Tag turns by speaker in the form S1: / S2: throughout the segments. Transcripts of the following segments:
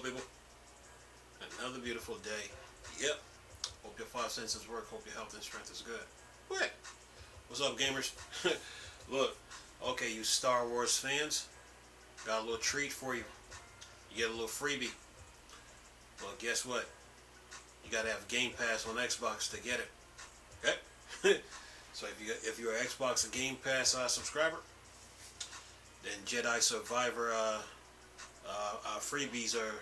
S1: people? Another beautiful day. Yep. Hope your five senses work. Hope your health and strength is good. What? What's up, gamers? Look, okay, you Star Wars fans, got a little treat for you. You get a little freebie. Well, guess what? You gotta have Game Pass on Xbox to get it. Okay? So if you're an Xbox Game Pass subscriber, then Jedi Survivor freebies are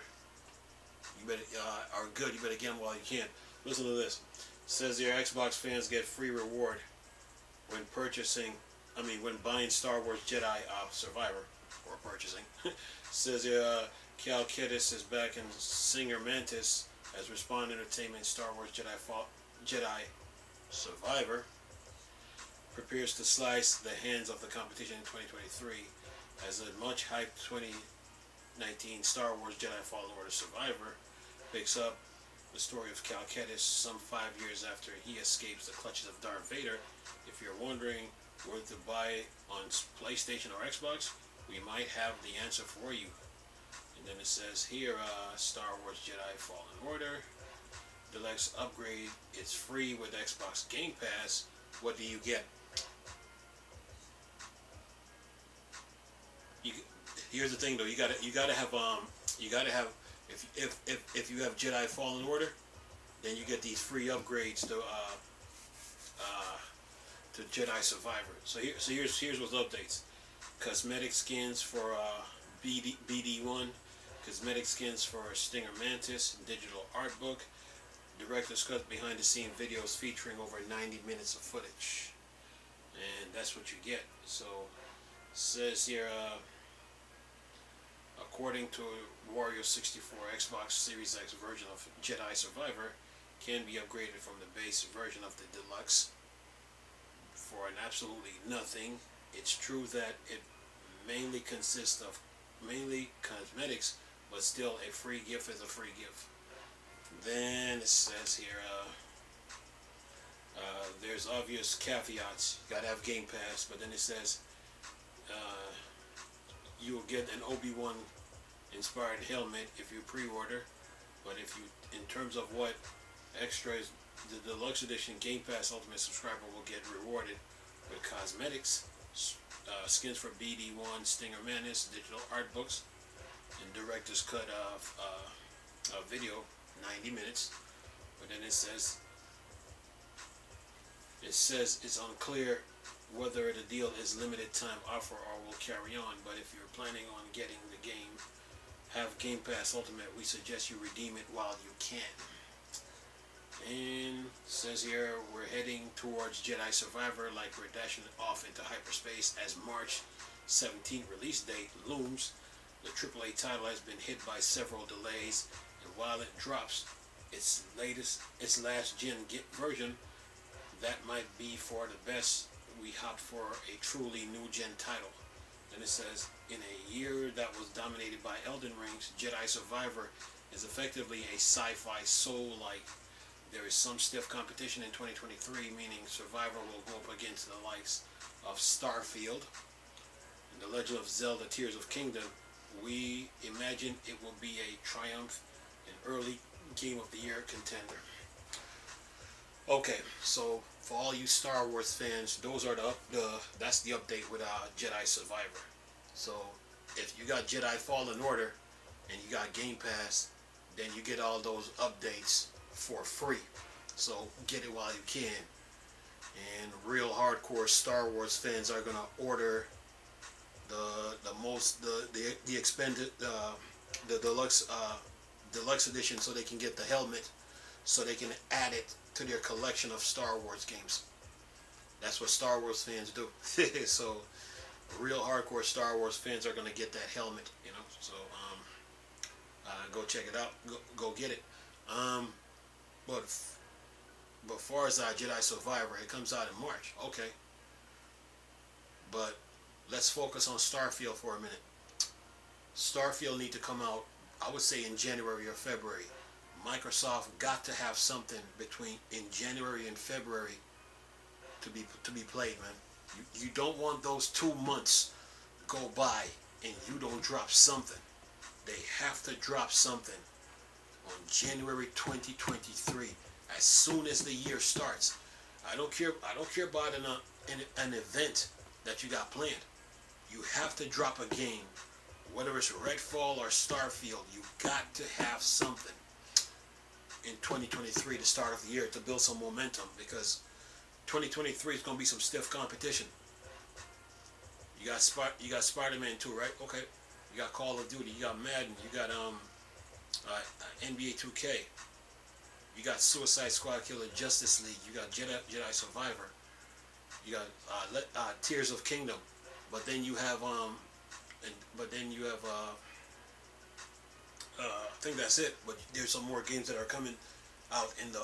S1: good. You better get them while you can. Listen to this. It says here Xbox fans get free reward when when buying Star Wars Jedi Survivor or purchasing. Says here Cal Kestis is back in Singer Mantis as Respawn Entertainment Star Wars Jedi Survivor prepares to slice the hands of the competition in 2023 as a much hyped 2019 Star Wars Jedi Fallen Order Survivor picks up the story of Cal Kestis some 5 years after he escapes the clutches of Darth Vader. If you're wondering whether to buy on PlayStation or Xbox, we might have the answer for you. And then it says here, Star Wars Jedi Fallen Order Deluxe upgrade. It's free with Xbox Game Pass. What do you get? Here's the thing though. You gotta have if you have Jedi Fallen Order, then you get these free upgrades to Jedi Survivor. So here's what's updates. Cosmetic skins for BD1, cosmetic skins for Stinger Mantis, digital art book, director's cut behind the scene videos featuring over 90 minutes of footage, and that's what you get. So it says here, according to Wario 64, Xbox Series X version of Jedi Survivor can be upgraded from the base version of the deluxe for an absolutely nothing. It's true that it mainly consists of cosmetics, but still a free gift is a free gift. Then it says here, there's obvious caveats. You gotta have Game Pass, but then it says you will get an Obi-Wan inspired helmet if you pre-order. But if you, in terms of what extras, the deluxe edition Game Pass Ultimate subscriber will get rewarded with cosmetics, skins for BD1, Stinger Mantis, digital art books, and director's cut of video, 90 minutes. But then it says it's unclear whether the deal is limited time offer or will carry on. But if you're planning on getting the game, have Game Pass Ultimate, we suggest you redeem it while you can. And it says here we're heading towards Jedi Survivor like we're dashing off into hyperspace as March 17th release date looms. The AAA title has been hit by several delays, and while it drops its last gen version, that might be for the best. We hopped for a truly new gen title. Then it says, in a year that was dominated by Elden Rings, Jedi Survivor is effectively a sci-fi soul-like. There is some stiff competition in 2023, meaning Survivor will go up against the likes of Starfield and The Legend of Zelda Tears of Kingdom. We imagine it will be a triumph and early Game of the Year contender. Okay, so for all you Star Wars fans, those are that's the update with Jedi Survivor. So if you got Jedi Fallen Order and you got Game Pass, then you get all those updates for free. So get it while you can. And real hardcore Star Wars fans are gonna order the expanded the deluxe edition so they can get the helmet, so they can add it to their collection of Star Wars games. That's what Star Wars fans do. So real hardcore Star Wars fans are gonna get that helmet, you know. So go check it out. Go get it. But far as Jedi Survivor, it comes out in March. Okay. But let's focus on Starfield for a minute. Starfield need to come out, I would say, in January or February. Microsoft got to have something in January and February to be played, man. You don't want those 2 months go by and you don't drop something. They have to drop something on January 2023 as soon as the year starts. I don't care about an event that you got planned. You have to drop a game, whether it's Redfall or Starfield. You got to have something in 2023, the start of the year, to build some momentum, because 2023 is going to be some stiff competition. You got Spider-Man 2, right? Okay. You got Call of Duty. You got Madden. You got NBA 2K. You got Suicide Squad Killer, Justice League. You got Jedi Survivor. You got Tears of Kingdom. But then you have I think that's it. But there's some more games that are coming out in the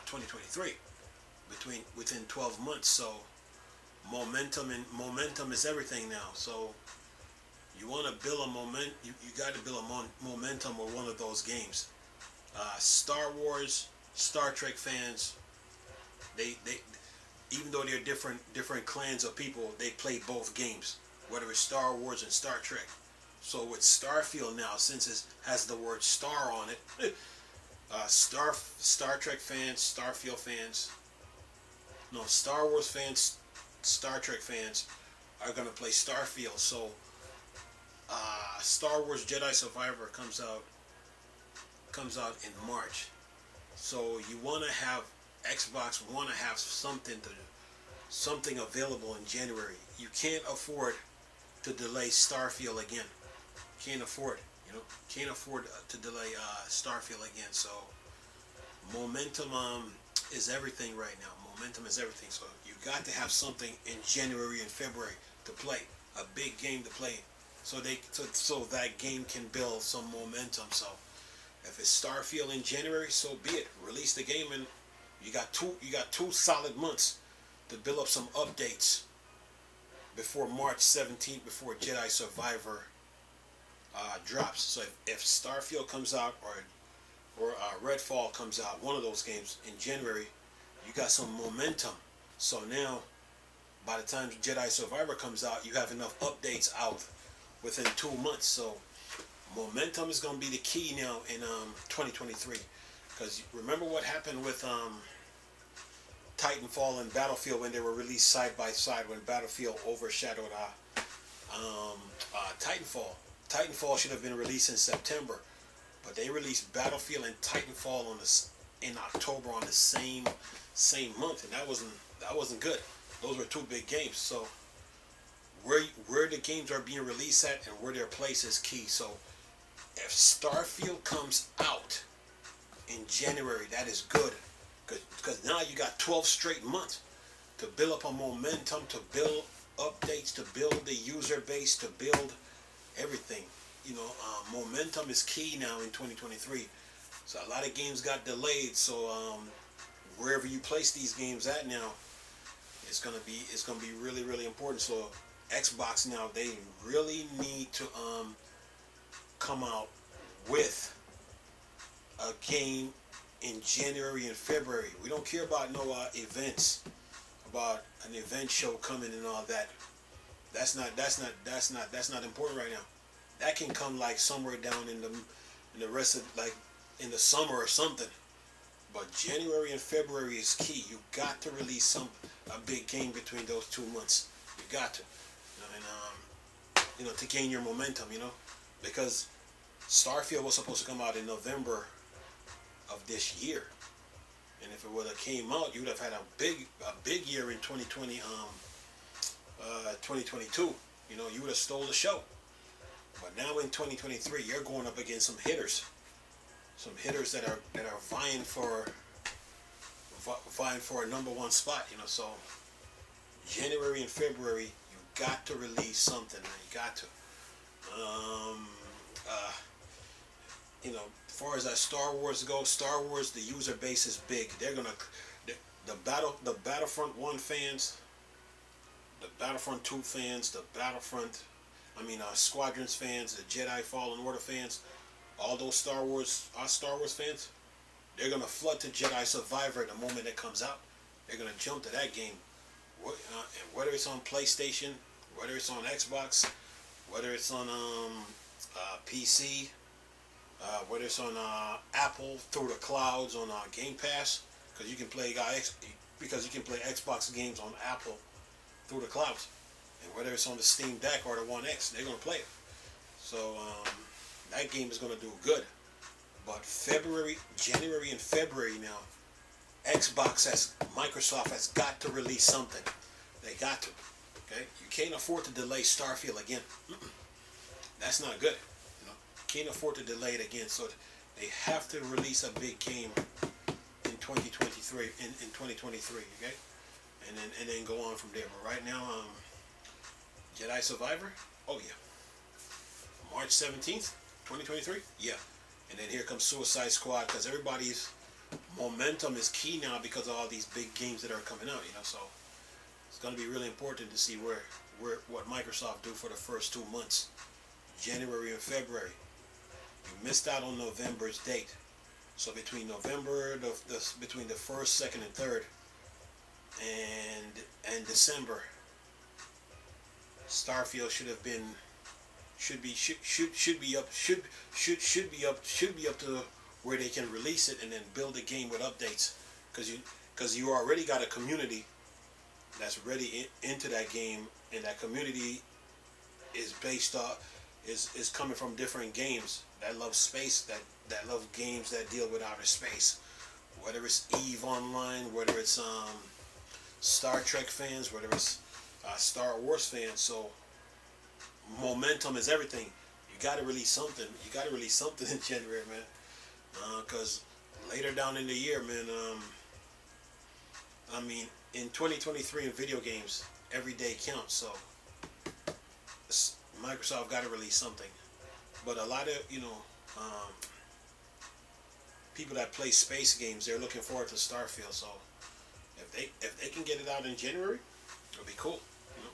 S1: 2023 within 12 months. So momentum is everything now. So you want to build a you got to build a momentum with one of those games. Star Wars, Star Trek fans, they even though they're different clans of people, they play both games, whether it's Star Wars and Star Trek. So with Starfield now, since it has the word star on it, Star Trek fans, Starfield fans, no, Star Wars fans, Star Trek fans are going to play Starfield. So Star Wars Jedi Survivor comes out in March. So you want to have Xbox want to have something available in January. You can't afford to delay Starfield again. Can't afford, can't afford to delay Starfield again. So momentum is everything right now. Momentum is everything. So you got to have something in January and February to play, a big game to play, so that game can build some momentum. So if it's Starfield in January, so be it. Release the game, and you got two solid months to build up some updates before March 17th, before Jedi Survivor drops. So if Starfield comes out or Redfall comes out, one of those games in January, you got some momentum. So now, by the time Jedi Survivor comes out, you have enough updates out within 2 months. So momentum is going to be the key now in 2023. Because remember what happened with Titanfall and Battlefield when they were released side by side, when Battlefield overshadowed Titanfall. Titanfall should have been released in September, but they released Battlefield and Titanfall in October on the same month, and that wasn't good. Those were two big games. So where the games are being released at and where their place is key. So if Starfield comes out in January, that is good, because now you got 12 straight months to build up a momentum, to build updates, to build the user base, to build everything. Momentum is key now in 2023. So a lot of games got delayed. So wherever you place these games at now, it's gonna be really, really important. So Xbox now, they really need to come out with a game in January and February. We don't care about no events, about an event show coming and all that. That's not important right now. That can come like somewhere down in the rest of, like in the summer or something. But January and February is key. You got to release a big game between those 2 months. You got to, to gain your momentum. Because Starfield was supposed to come out in November of this year, and if it would have came out, you would have had a big year in 2020, 2022. You would have stole the show. But now in 2023, you're going up against some hitters that are vying for a #1 spot. So January and February, you got to release something, man. You got to. As far as that Star Wars goes, Star Wars, the user base is big. They're gonna the Battlefront 1 fans, the Battlefront 2 fans, the Squadrons fans, the Jedi Fallen Order fans, all those Star Wars fans, they're gonna flood to Jedi Survivor the moment it comes out. They're gonna jump to that game, and whether it's on PlayStation, whether it's on Xbox, whether it's on PC, whether it's on Apple through the clouds on Game Pass, because you can play Xbox games on Apple through the clouds, and whether it's on the Steam Deck or the One X, they're gonna play it. So that game is gonna do good. But January and February now, Microsoft has got to release something. They got to. Okay, you can't afford to delay Starfield again. That's not good. You know, can't afford to delay it again. So they have to release a big game in 2023. In 2023, okay, and then go on from there. But right now, Jedi Survivor. Oh yeah, March 17th, 2023. Yeah, and then here comes Suicide Squad, because everybody's momentum is key now because of all these big games that are coming out. You know, so it's going to be really important to see what Microsoft do for the first 2 months, January and February. You missed out on November's date, so between November, between the 1st, 2nd, and 3rd, and December, Starfield should be up to where they can release it and then build a game with updates, because you already got a community that's ready into that game, and that community is based off is coming from different games that love space, that love games that deal with outer space, whether it's EVE Online, whether it's Star Trek fans, whether it's Star Wars fans. So momentum is everything. You got to release something. You got to release something in January, man, because later down in the year, man, I mean, in 2023 in video games, every day counts. So Microsoft got to release something. But a lot of, people that play space games, they're looking forward to Starfield. So if they can get it out in January, it'll be cool. You know?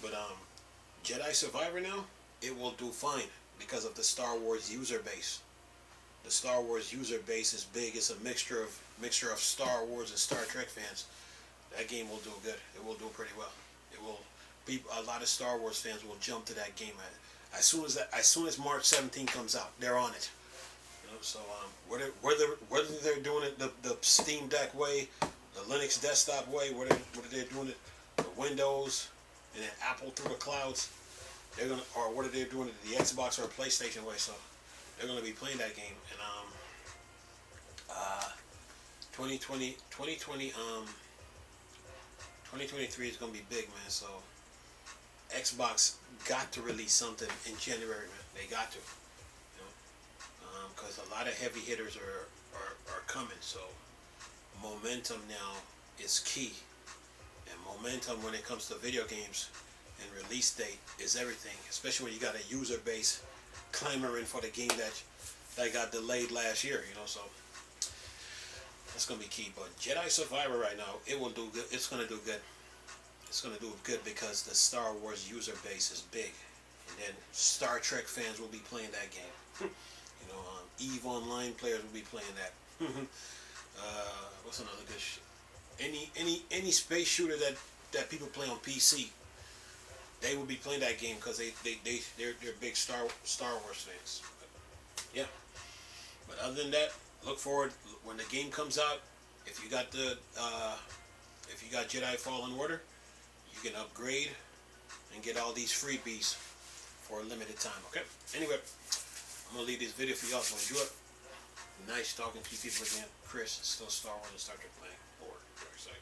S1: But Jedi Survivor now, it will do fine because of the Star Wars user base. The Star Wars user base is big. It's a mixture of Star Wars and Star Trek fans. That game will do good. It will do pretty well. It will. A lot of Star Wars fans will jump to that game as soon as March 17 comes out. They're on it. You know, so whether they're doing it the Steam Deck way, the Linux desktop way, whether they're doing it the Windows and then Apple through the clouds, or whether they're doing it the Xbox or PlayStation way. So they're gonna be playing that game. And 2023 is gonna be big, man. So Xbox got to release something in January, man. They got to, because a lot of heavy hitters are coming. So momentum now is key, and momentum when it comes to video games and release date is everything. Especially when you got a user base clamoring for the game that got delayed last year. So that's gonna be key. But Jedi Survivor right now, it will do good. It's gonna do good. It's gonna do good because the Star Wars user base is big, and then Star Trek fans will be playing that game. EVE Online players will be playing that. What's another good? Any space shooter that people play on PC, they will be playing that game because they're big Star Wars fans. Yeah. But other than that, look forward when the game comes out. If you got Jedi Fallen Order, you can upgrade and get all these freebies for a limited time. Okay. Anyway, I'm gonna leave this video for y'all to enjoy it. Nice talking to you people again. Chris, still Star Wars and Star Trek playing. Or Dark Side.